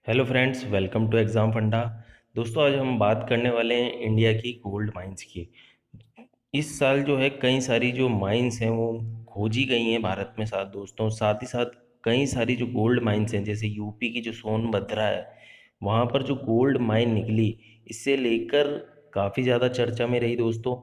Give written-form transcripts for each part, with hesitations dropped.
Hello friends, welcome to exam funda. दोस्तों, आज हम बात करने वाले हैं इंडिया की गोल्ड माइंस की। इस साल जो है कई सारी जो माइंस हैं वो खोजी गई हैं भारत में। साथ दोस्तों, साथ ही साथ कई सारी जो गोल्ड माइंस हैं, जैसे यूपी की जो सोनभद्रा है, वहाँ पर जो गोल्ड माइन निकली, इससे लेकर काफ़ी ज़्यादा चर्चा में रही दोस्तों।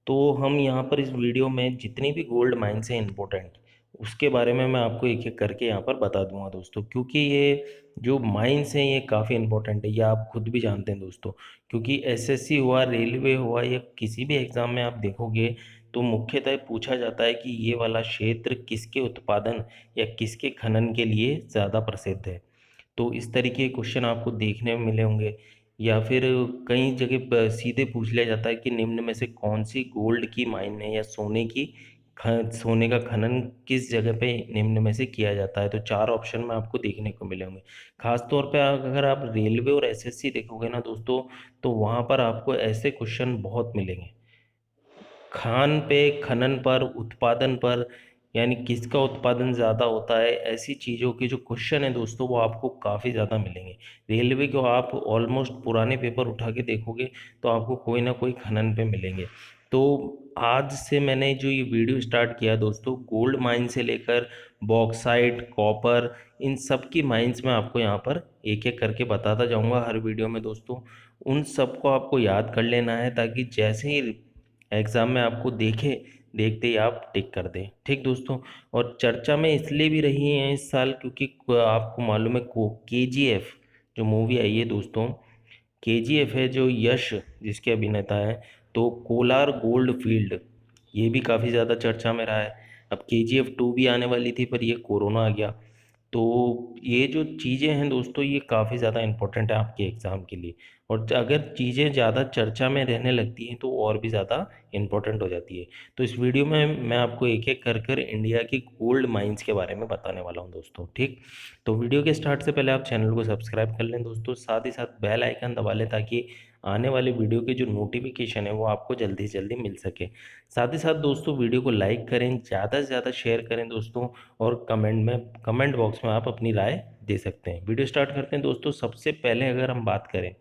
तो हम यहाँ पर इस वीडियो में जितनी भी गोल्ड माइंस हैं इम्पोर्टेंट, उसके बारे में मैं आपको एक एक करके यहाँ पर बता दूंगा दोस्तों, क्योंकि ये जो माइंस हैं ये काफ़ी इंपॉर्टेंट है, ये आप खुद भी जानते हैं दोस्तों। क्योंकि एसएससी हुआ, रेलवे हुआ, या किसी भी एग्ज़ाम में आप देखोगे तो मुख्यतः पूछा जाता है कि ये वाला क्षेत्र किसके उत्पादन या किसके खनन के लिए ज़्यादा प्रसिद्ध है। तो इस तरीके के क्वेश्चन आपको देखने में मिले होंगे। या फिर कई जगह सीधे पूछ लिया जाता है कि निम्न में से कौन सी गोल्ड की माइन है या सोने का खनन किस जगह पे निम्न में से किया जाता है। तो चार ऑप्शन में आपको देखने को मिले होंगे। खास तौर पे अगर आप रेलवे और एसएससी देखोगे ना दोस्तों, तो वहाँ पर आपको ऐसे क्वेश्चन बहुत मिलेंगे। खान पे, खनन पर, उत्पादन पर, यानी किसका उत्पादन ज़्यादा होता है, ऐसी चीज़ों के जो क्वेश्चन है दोस्तों वो आपको काफ़ी ज़्यादा मिलेंगे। रेलवे को आप ऑलमोस्ट पुराने पेपर उठा के देखोगे तो आपको कोई ना कोई खनन पे मिलेंगे। तो आज से मैंने जो ये वीडियो स्टार्ट किया दोस्तों, गोल्ड माइन से लेकर बॉक्साइट, कॉपर, इन सब की माइंस में आपको यहाँ पर एक एक करके बताता जाऊँगा हर वीडियो में दोस्तों। उन सबको आपको याद कर लेना है, ताकि जैसे ही एग्ज़ाम में आपको देखते ही आप टिक कर दें। ठीक दोस्तों। और चर्चा में इसलिए भी रही हैं इस साल, क्योंकि आपको मालूम है को केजीएफ जो मूवी आई है दोस्तों, केजीएफ है जो यश जिसके अभिनेता है, तो कोलार गोल्ड फील्ड, ये भी काफ़ी ज़्यादा चर्चा में रहा है। अब केजीएफ 2 भी आने वाली थी, पर ये कोरोना आ गया। तो ये जो चीज़ें हैं दोस्तों, ये काफ़ी ज़्यादा इम्पोर्टेंट है आपके एग्ज़ाम के लिए। और अगर चीज़ें ज़्यादा चर्चा में रहने लगती हैं तो और भी ज़्यादा इम्पोर्टेंट हो जाती है। तो इस वीडियो में मैं आपको एक एक कर कर इंडिया की गोल्ड माइंस के बारे में बताने वाला हूँ दोस्तों। ठीक। तो वीडियो के स्टार्ट से पहले आप चैनल को सब्सक्राइब कर लें दोस्तों, साथ ही साथ बेल आइकन दबा लें, ताकि आने वाले वीडियो की जो नोटिफिकेशन है वो आपको जल्दी से जल्दी मिल सके। साथ ही साथ दोस्तों वीडियो को लाइक करें, ज़्यादा से ज़्यादा शेयर करें दोस्तों। और कमेंट बॉक्स में आप अपनी राय दे सकते हैं। वीडियो स्टार्ट करते हैं दोस्तों। सबसे पहले अगर हम बात करें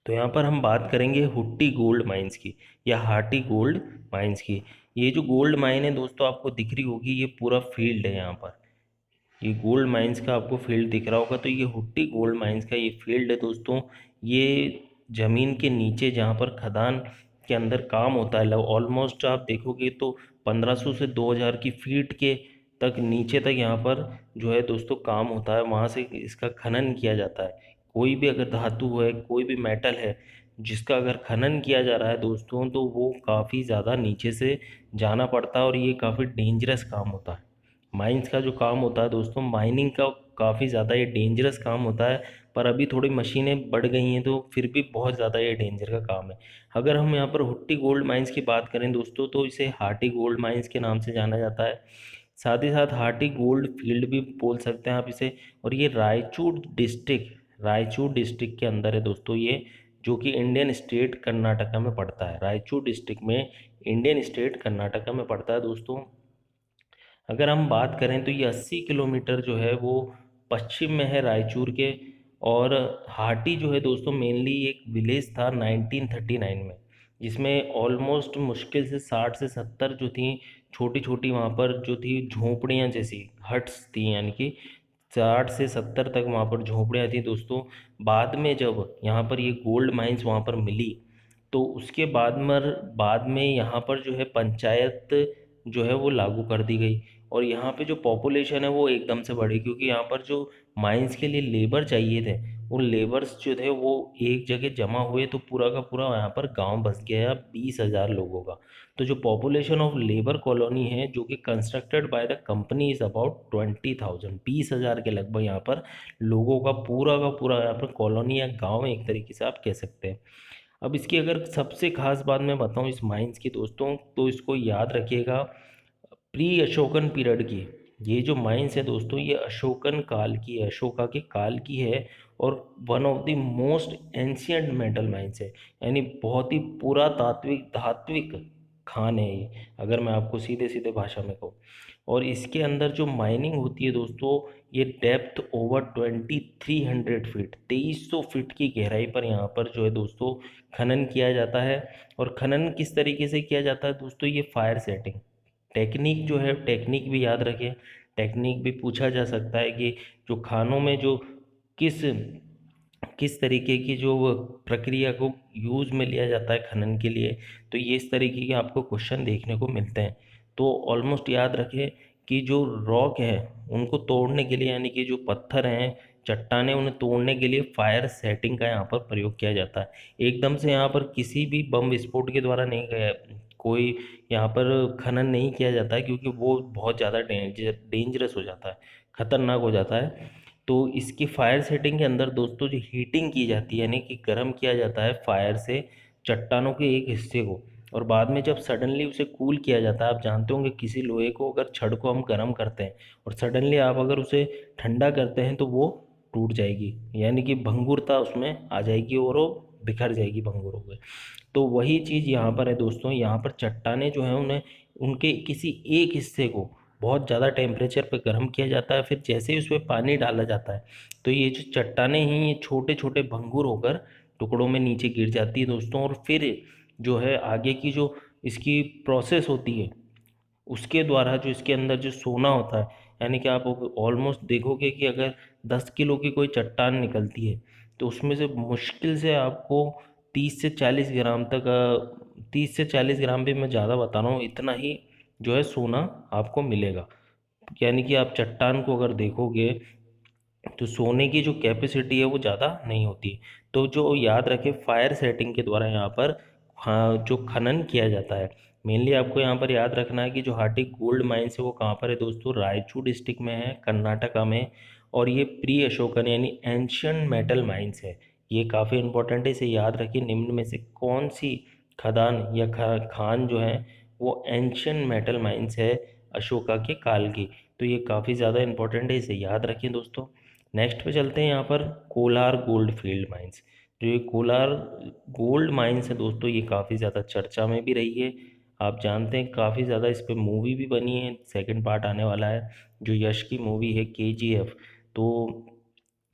तो यहाँ पर हम बात करेंगे हुट्टी गोल्ड माइंस की, या हाटी गोल्ड माइंस की। ये जो गोल्ड माइन है दोस्तों आपको दिख रही होगी, ये पूरा फील्ड है यहाँ पर। ये गोल्ड माइंस का आपको फील्ड दिख रहा होगा, तो ये हुट्टी गोल्ड माइंस का ये फील्ड है दोस्तों। ये ज़मीन के नीचे जहाँ पर खदान के अंदर काम होता है, ऑलमोस्ट आप देखोगे तो 1500 से 2000 की फीट के तक नीचे तक यहाँ पर जो है दोस्तों काम होता है। वहाँ से इसका खनन किया जाता है। कोई भी अगर धातु है, कोई भी मेटल है जिसका अगर खनन किया जा रहा है दोस्तों, तो वो काफ़ी ज़्यादा नीचे से जाना पड़ता है, और ये काफ़ी डेंजरस काम होता है। माइंस का जो काम होता है दोस्तों, माइनिंग का काफ़ी ज़्यादा ये डेंजरस काम होता है। पर अभी थोड़ी मशीनें बढ़ गई हैं, तो फिर भी बहुत ज़्यादा ये डेंजर का काम है। अगर हम यहाँ पर हुट्टी गोल्ड माइंस की बात करें दोस्तों, तो इसे हाटी गोल्ड माइंस के नाम से जाना जाता है। साथ ही साथ हाटी गोल्ड फील्ड भी बोल सकते हैं आप इसे। और ये रायचूर डिस्ट्रिक्ट के अंदर है दोस्तों ये, जो कि इंडियन स्टेट कर्नाटका में पड़ता है। रायचूर डिस्ट्रिक्ट में इंडियन स्टेट कर्नाटका में पड़ता है दोस्तों। अगर हम बात करें तो ये 80 किलोमीटर जो है वो पश्चिम में है रायचूर के। और हाटी जो है दोस्तों मेनली एक विलेज था 1939 में, जिसमें ऑलमोस्ट मुश्किल से 60 से 70 जो थी छोटी छोटी वहाँ पर जो थी झोपड़ियाँ जैसी हट्स थी, यानी कि 60 से 70 तक वहाँ पर झोपड़ियाँ थी दोस्तों। बाद में जब यहाँ पर ये गोल्ड माइंस वहाँ पर मिली, तो उसके बाद में यहाँ पर जो है पंचायत जो है वो लागू कर दी गई। और यहाँ पे जो पॉपुलेशन है वो एकदम से बढ़ी, क्योंकि यहाँ पर जो माइंस के लिए लेबर चाहिए थे, वो लेबर्स जो थे वो एक जगह जमा हुए, तो पूरा का पूरा यहाँ पर गांव बस गया 20,000 लोगों का। तो जो पॉपुलेशन ऑफ लेबर कॉलोनी है जो कि constructed by the company is about 20,000, 20,000 के लगभग यहाँ पर लोगों का पूरा यहाँ पर कॉलोनी या गाँव एक तरीके से आप कह सकते हैं। अब इसकी अगर सबसे खास बात मैं बताऊं इस माइंस की दोस्तों, तो इसको याद रखिएगा, प्री अशोकन पीरियड की ये जो माइंस है दोस्तों, ये अशोकन काल की है, अशोका के काल की है। और one of the most ancient metal mines है, यानी बहुत ही पुरातात्विक धात्विक खान है ये, अगर मैं आपको सीधे सीधे भाषा में कहूँ। और इसके अंदर जो माइनिंग होती है दोस्तों, ये डेप्थ ओवर 2300 फीट, 2300 फीट की गहराई पर यहाँ पर जो है दोस्तों खनन किया जाता है। और खनन किस तरीके से किया जाता है दोस्तों, ये फायर सेटिंग टेक्निक जो है, टेक्निक भी याद रखें, टेक्निक भी पूछा जा सकता है कि जो खानों में जो किस किस तरीके की जो प्रक्रिया को यूज़ में लिया जाता है खनन के लिए, तो ये इस तरीके के आपको क्वेश्चन देखने को मिलते हैं। तो ऑलमोस्ट याद रखें कि जो रॉक है उनको तोड़ने के लिए, यानी कि जो पत्थर हैं, चट्टानें, उन्हें तोड़ने के लिए फायर सेटिंग का यहाँ पर प्रयोग किया जाता है। एकदम से यहाँ पर किसी भी बम विस्फोट के द्वारा नहीं गया, कोई यहाँ पर खनन नहीं किया जाता है, क्योंकि वो बहुत ज़्यादा डेंजरस हो जाता है, खतरनाक हो जाता है। तो इसकी फायर सेटिंग के अंदर दोस्तों जो हीटिंग की जाती है, यानी कि गर्म किया जाता है फायर से चट्टानों के एक हिस्से को, और बाद में जब सडनली उसे कूल किया जाता है, आप जानते होंगे किसी लोहे को अगर छड़ को हम गर्म करते हैं और सडनली आप अगर उसे ठंडा करते हैं तो वो टूट जाएगी, यानी कि भंगुरता उसमें आ जाएगी और वो बिखर जाएगी भंगुर हो गए। तो वही चीज़ यहाँ पर है दोस्तों, यहाँ पर चट्टानें जो हैं उन्हें उनके किसी एक हिस्से को बहुत ज़्यादा टेम्परेचर पे गर्म किया जाता है, फिर जैसे ही उसमें पानी डाला जाता है तो ये जो चट्टानें हैं ये छोटे छोटे भंगुर होकर टुकड़ों में नीचे गिर जाती है दोस्तों। और फिर जो है आगे की जो इसकी प्रोसेस होती है, उसके द्वारा जो इसके अंदर जो सोना होता है, यानी कि आप ऑलमोस्ट देखोगे कि अगर 10 किलो की कोई चट्टान निकलती है तो उसमें से मुश्किल से आपको 30 से 40 ग्राम तक, 30 से 40 ग्राम भी मैं ज़्यादा बता रहा हूँ, इतना ही जो है सोना आपको मिलेगा। यानी कि आप चट्टान को अगर देखोगे तो सोने की जो कैपेसिटी है वो ज़्यादा नहीं होती। तो जो याद रखें फायर सेटिंग के द्वारा यहाँ पर, हाँ, जो खनन किया जाता है, मेनली आपको यहाँ पर याद रखना है कि जो हार्टिक गोल्ड माइंस है वो कहाँ पर है दोस्तों, रायचूर डिस्ट्रिक्ट में है, कर्नाटका में। और ये प्री अशोकन यानी एंशियंट मेटल माइंस है, ये काफ़ी इंपॉर्टेंट है, इसे याद रखिए। निम्न में से कौन सी खदान या खान जो है वो एंशियंट मेटल माइंस है अशोका के काल की, तो ये काफ़ी ज़्यादा इंपॉर्टेंट है, इसे याद रखें दोस्तों। नेक्स्ट पे चलते हैं यहाँ पर कोलार गोल्ड फील्ड माइंस। जो ये कोलार गोल्ड माइंस है दोस्तों, ये काफ़ी ज़्यादा चर्चा में भी रही है, आप जानते हैं काफ़ी ज़्यादा इस पे मूवी भी बनी है, सेकंड पार्ट आने वाला है, जो यश की मूवी है KGF। तो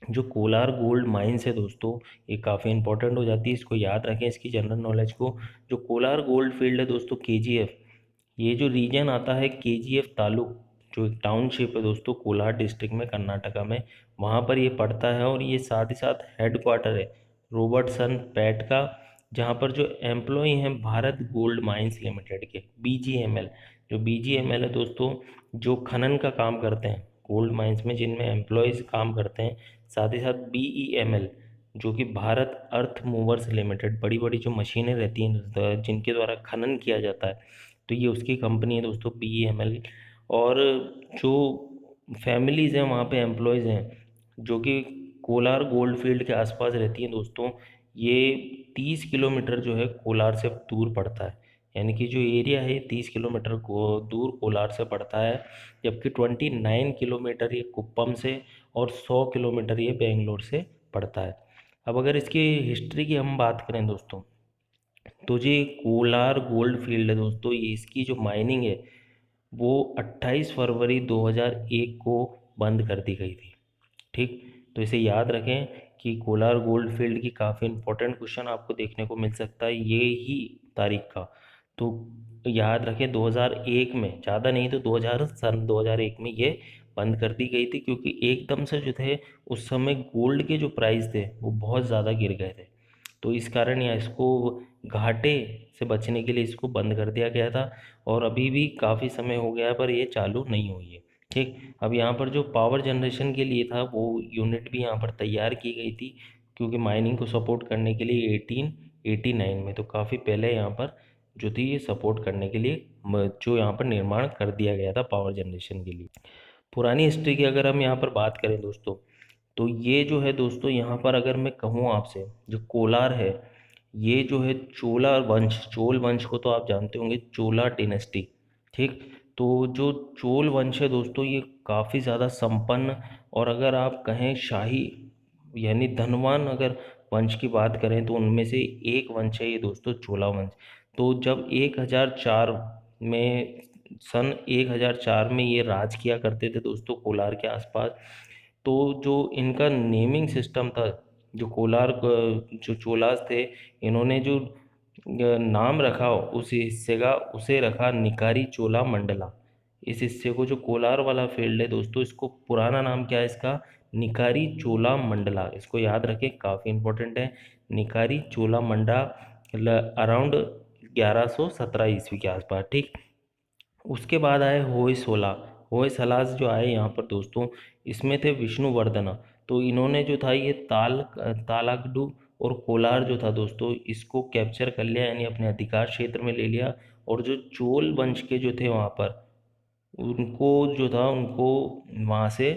जो कोलार गोल्ड माइंस है दोस्तों, ये काफ़ी इंपॉर्टेंट हो जाती है, इसको याद रखें, इसकी जनरल नॉलेज को। जो कोलार गोल्ड फील्ड है दोस्तों KGF, ये जो रीजन आता है KGF तालुक, जो एक टाउनशिप है दोस्तों कोलार डिस्ट्रिक्ट में कर्नाटका में, वहाँ पर ये पड़ता है। और ये साथ ही साथ हेड क्वार्टर है रॉबर्टसन पैट का, जहाँ पर जो एम्प्लॉय हैं भारत गोल्ड माइंस लिमिटेड के, BGML, जो BGML है दोस्तों, जो खनन का काम करते हैं गोल्ड माइंस में, जिनमें एम्प्लॉयज़ काम करते हैं। साथ ही साथ BEML, जो कि भारत अर्थ मूवर्स लिमिटेड, बड़ी बड़ी जो मशीनें रहती हैं जिनके द्वारा खनन किया जाता है, तो ये उसकी कंपनी है दोस्तों BEML। और जो फैमिलीज़ हैं वहाँ पे एम्प्लॉयज़ हैं जो कि कोलार गोल्ड फील्ड के आसपास रहती हैं दोस्तों, ये 30 किलोमीटर जो है कोलार से दूर पड़ता है, यानी कि जो एरिया है 30 किलोमीटर को दूर कोलार से पड़ता है, जबकि 29 किलोमीटर ये कुप्पम से और 100 किलोमीटर ये बेंगलोर से पड़ता है। अब अगर इसकी हिस्ट्री की हम बात करें दोस्तों, तो जी कोलार गोल्ड फील्ड है दोस्तों, ये इसकी जो माइनिंग है वो 28 फरवरी 2001 को बंद कर दी गई थी। ठीक, तो इसे याद रखें कि कोलार गोल्ड फील्ड की काफ़ी इंपॉर्टेंट क्वेश्चन आपको देखने को मिल सकता है ये ही तारीख का। तो याद रखें 2001 में, ज़्यादा नहीं तो 2001 में ये बंद कर दी गई थी, क्योंकि एकदम से जो थे उस समय गोल्ड के जो प्राइस थे वो बहुत ज़्यादा गिर गए थे, तो इस कारण या इसको घाटे से बचने के लिए इसको बंद कर दिया गया था। और अभी भी काफ़ी समय हो गया है पर ये चालू नहीं हुई है। ठीक, अब यहाँ पर जो पावर जनरेशन के लिए था वो यूनिट भी यहाँ पर तैयार की गई थी, क्योंकि माइनिंग को सपोर्ट करने के लिए 1889 में, तो काफ़ी पहले यहाँ पर जो थी ये सपोर्ट करने के लिए जो यहाँ पर निर्माण कर दिया गया था पावर जनरेशन के लिए। पुरानी हिस्ट्री की अगर हम यहाँ पर बात करें दोस्तों, तो ये जो है दोस्तों यहाँ पर अगर मैं कहूँ आपसे, जो कोलार है ये जो है चोला वंश, चोल वंश को तो आप जानते होंगे, चोला डिनेस्टी। ठीक, तो जो चोल वंश है दोस्तों ये काफ़ी ज़्यादा संपन्न, और अगर आप कहें शाही यानी धनवान अगर वंश की बात करें तो उनमें से एक वंश है ये दोस्तों चोला वंश। तो जब 1004 में सन 1004 में ये राज किया करते थे दोस्तों कोलार के आसपास। तो जो इनका नेमिंग सिस्टम था, जो जो चोलास थे, इन्होंने जो नाम रखा उस हिस्से का, उसे रखा निकारी चोला मंडला। इस हिस्से को, जो कोलार वाला फील्ड है दोस्तों, इसको पुराना नाम क्या है इसका, निकारी चोला मंडला। इसको याद रखें, काफ़ी इंपॉर्टेंट है। निकारी चोला मंडा अराउंड 1117 ईस्वी के आसपास, ठीक। उसके बाद आए होयसोला। होयसलास जो आए यहाँ पर दोस्तों, इसमें थे विष्णुवर्धना। तो इन्होंने जो था ये तालागडू और कोलार जो था दोस्तों, इसको कैप्चर कर लिया, यानी अपने अधिकार क्षेत्र में ले लिया। और जो चोल वंश के जो थे वहाँ पर, उनको जो था उनको वहाँ से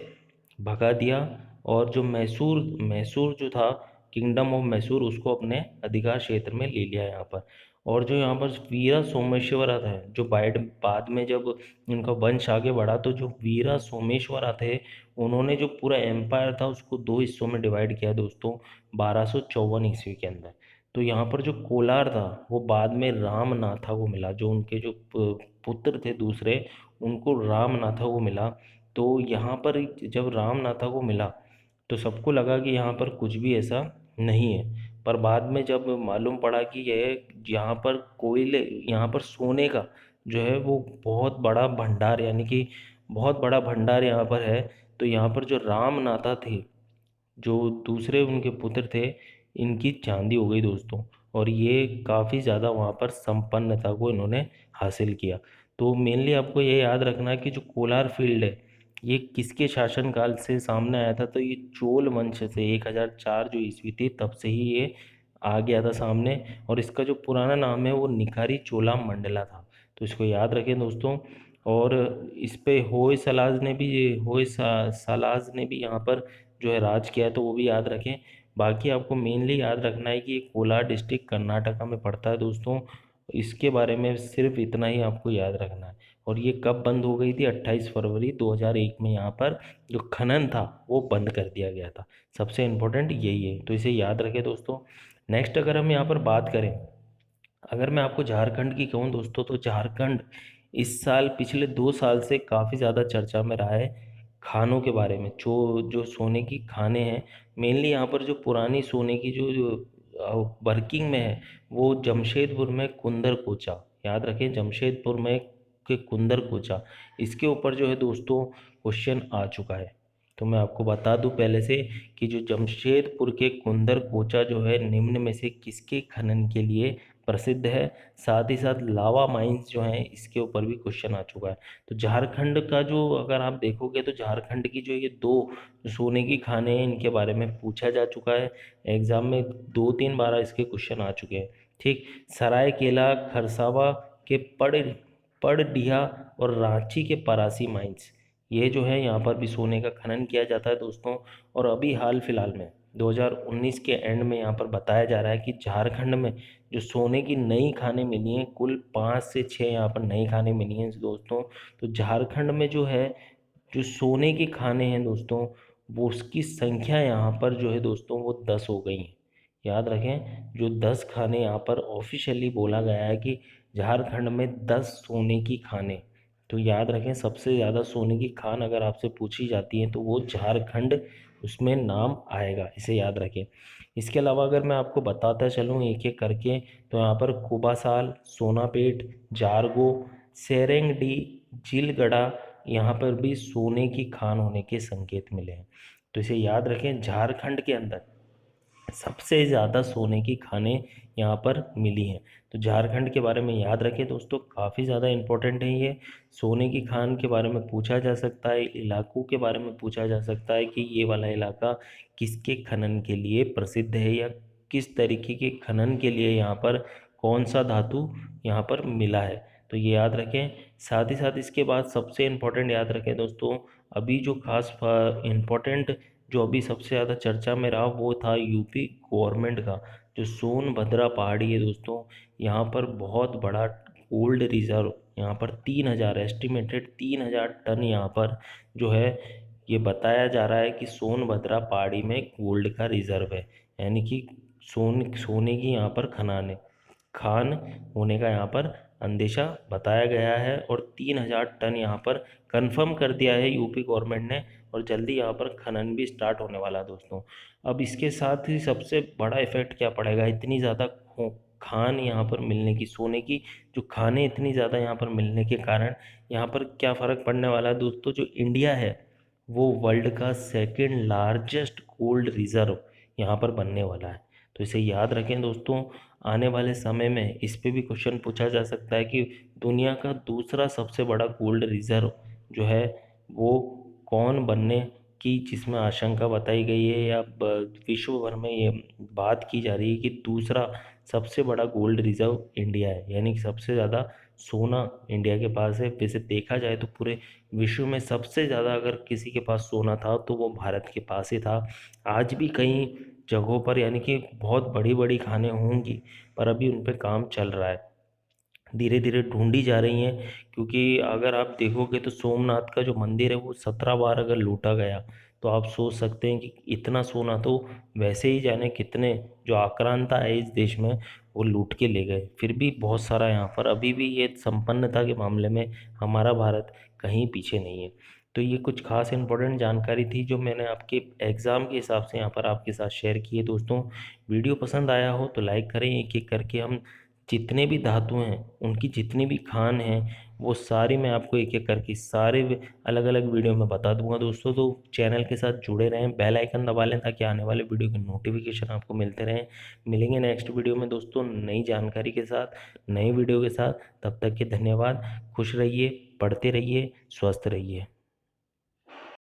भगा दिया। और जो मैसूर मैसूर जो था, किंगडम ऑफ मैसूर, उसको अपने अधिकार क्षेत्र में ले लिया यहाँ पर। और जो यहाँ पर वीरा सोमेश्वरा था, जो बाद में जब उनका वंश आगे बढ़ा, तो जो वीरा सोमेश्वरा थे, उन्होंने जो पूरा एम्पायर था उसको दो हिस्सों में डिवाइड किया दोस्तों, 1254 ईस्वी के अंदर। तो यहाँ पर जो कोलार था वो बाद में रामनाथा को मिला, जो उनके जो पुत्र थे दूसरे, उनको रामनाथा को मिला। तो यहाँ पर जब रामनाथा को मिला तो सबको लगा कि यहाँ पर कुछ भी ऐसा नहीं है। पर बाद में जब मालूम पड़ा कि यह यहाँ पर कोयले, यहाँ पर सोने का जो है वो बहुत बड़ा भंडार, यानी कि बहुत बड़ा भंडार यहाँ पर है। तो यहाँ पर जो रामनाथा थे, जो दूसरे उनके पुत्र थे, इनकी चांदी हो गई दोस्तों। और ये काफ़ी ज़्यादा वहाँ पर संपन्नता को इन्होंने हासिल किया। तो मेनली आपको ये याद रखना है कि जो कोलार फील्ड है, ये किसके शासनकाल से सामने आया था, तो ये चोल वंश से 1004 जो ईस्वी थी तब से ही ये आ गया था सामने। और इसका जो पुराना नाम है वो निखारी चोला मंडला था। तो इसको याद रखें दोस्तों। और इस पे होय सलाज ने भी यहाँ पर जो है राज किया है, तो वो भी याद रखें। बाकी आपको मेनली याद रखना है कि ये कोलार डिस्ट्रिक्ट कर्नाटका में पड़ता है दोस्तों। इसके बारे में सिर्फ इतना ही आपको याद रखना है। और ये कब बंद हो गई थी, 28 फरवरी 2001 में यहाँ पर जो खनन था वो बंद कर दिया गया था। सबसे इम्पोर्टेंट यही है, तो इसे याद रखें दोस्तों। नेक्स्ट अगर हम यहाँ पर बात करें, अगर मैं आपको झारखंड की कहूँ दोस्तों, तो झारखंड इस साल, पिछले 2 साल से काफ़ी ज़्यादा चर्चा में रहा है खानों के बारे में। जो जो सोने की खानें हैं, मेनली यहाँ पर जो पुरानी सोने की जो वर्किंग में है, वो जमशेदपुर में कुंदर कोचा, याद रखें, जमशेदपुर में के कुंदर कोचा, इसके ऊपर जो है दोस्तों क्वेश्चन आ चुका है। तो मैं आपको बता दूं पहले से कि जो जमशेदपुर के कुंदर कोचा जो है, निम्न में से किसके खनन के लिए प्रसिद्ध है। साथ ही साथ लावा माइंस जो हैं, इसके ऊपर भी क्वेश्चन आ चुका है। तो झारखंड का जो, अगर आप देखोगे तो झारखंड की जो ये दो सोने की खानें हैं, इनके बारे में पूछा जा चुका है एग्जाम में, 2-3 बार इसके क्वेश्चन आ चुके हैं, ठीक। सरायकेला खरसावा के पड़डीहा और रांची के परासी माइंस, ये जो है यहाँ पर भी सोने का खनन किया जाता है दोस्तों। और अभी हाल फिलहाल में 2019 के एंड में यहाँ पर बताया जा रहा है कि झारखंड में जो सोने की नई खानें मिली हैं, कुल 5 से 6 यहाँ पर नई खानें मिली हैं दोस्तों। तो झारखंड में जो है, जो सोने की खानें हैं दोस्तों, वो उसकी संख्या यहाँ पर जो है दोस्तों वो 10 हो गई हैं। याद रखें, जो 10 खाने यहाँ पर ऑफिशियली बोला गया है कि झारखंड में 10 सोने की खानें। तो याद रखें, सबसे ज़्यादा सोने की खान अगर आपसे पूछी जाती है तो वो झारखंड उसमें नाम आएगा, इसे याद रखें। इसके अलावा अगर मैं आपको बताता चलूँ एक एक करके, तो यहाँ पर कुबासाल, सोनापेट, जारगो, सेरेंगडी, जिलगढ़ा, यहाँ पर भी सोने की खान होने के संकेत मिले हैं। तो इसे याद रखें, झारखंड के अंदर सबसे ज़्यादा सोने की खानें यहाँ पर मिली हैं। तो झारखंड के बारे में याद रखें दोस्तों, काफ़ी ज़्यादा इम्पोर्टेंट है ये। सोने की खान के बारे में पूछा जा सकता है, इलाकों के बारे में पूछा जा सकता है कि ये वाला इलाका किसके खनन के लिए प्रसिद्ध है, या किस तरीके के खनन के लिए यहाँ पर कौन सा धातु यहाँ पर मिला है। तो ये याद रखें। साथ ही साथ इसके बाद सबसे इम्पोर्टेंट याद रखें दोस्तों, अभी जो खास इम्पोर्टेंट जो अभी सबसे ज़्यादा चर्चा में रहा, वो था यूपी गवर्नमेंट का जो सोनभद्रा पहाड़ी है दोस्तों। यहाँ पर बहुत बड़ा गोल्ड रिजर्व, यहाँ पर 3,000, एस्टिमेटेड 3,000 टन यहाँ पर जो है, ये बताया जा रहा है कि सोनभद्रा पहाड़ी में गोल्ड का रिजर्व है। यानी कि सोने की यहाँ पर खान होने का यहाँ पर अंदेशा बताया गया है और 3,000 टन यहाँ पर कंफर्म कर दिया है यूपी गवर्नमेंट ने, और जल्दी यहाँ पर खनन भी स्टार्ट होने वाला है दोस्तों। अब इसके साथ ही सबसे बड़ा इफेक्ट क्या पड़ेगा, इतनी ज़्यादा खान यहाँ पर मिलने की, सोने की जो खानें इतनी ज़्यादा यहाँ पर मिलने के कारण यहाँ पर क्या फ़र्क पड़ने वाला है दोस्तों, जो इंडिया है वो वर्ल्ड का सेकंड लार्जेस्ट गोल्ड रिजर्व यहाँ पर बनने वाला है। तो इसे याद रखें दोस्तों, आने वाले समय में इस पे भी क्वेश्चन पूछा जा सकता है कि दुनिया का दूसरा सबसे बड़ा गोल्ड रिजर्व जो है वो कौन बनने की, जिसमें आशंका बताई गई है या विश्व भर में ये बात की जा रही है कि दूसरा सबसे बड़ा गोल्ड रिजर्व इंडिया है, यानी कि सबसे ज़्यादा सोना इंडिया के पास है। वैसे देखा जाए तो पूरे विश्व में सबसे ज़्यादा अगर किसी के पास सोना था तो वो भारत के पास ही था। आज भी कई जगहों पर यानी कि बहुत बड़ी बड़ी खानें होंगी, पर अभी उन पे काम चल रहा है, धीरे धीरे ढूंढी जा रही हैं। क्योंकि अगर आप देखोगे तो सोमनाथ का जो मंदिर है वो 17 बार अगर लूटा गया, तो आप सोच सकते हैं कि इतना सोना तो वैसे ही जाने कितने जो आक्रांता है इस देश में वो लूट के ले गए, फिर भी बहुत सारा यहाँ पर अभी भी ये संपन्नता के मामले में हमारा भारत कहीं पीछे नहीं है। तो ये कुछ खास इंपॉर्टेंट जानकारी थी जो मैंने आपके एग्ज़ाम के हिसाब से यहाँ पर आपके साथ शेयर की है दोस्तों। वीडियो पसंद आया हो तो लाइक करें, एक एक करके हम जितने भी धातु हैं उनकी जितनी भी खान हैं वो सारी मैं आपको एक एक करके सारे अलग अलग वीडियो में बता दूंगा दोस्तों। तो चैनल के साथ जुड़े रहें, बेल आइकन दबा लें ताकि आने वाले वीडियो के नोटिफिकेशन आपको मिलते रहें। मिलेंगे नेक्स्ट वीडियो में दोस्तों नई जानकारी के साथ, नई वीडियो के साथ। तब तक के धन्यवाद, खुश रहिए, पढ़ते रहिए, स्वस्थ रहिए।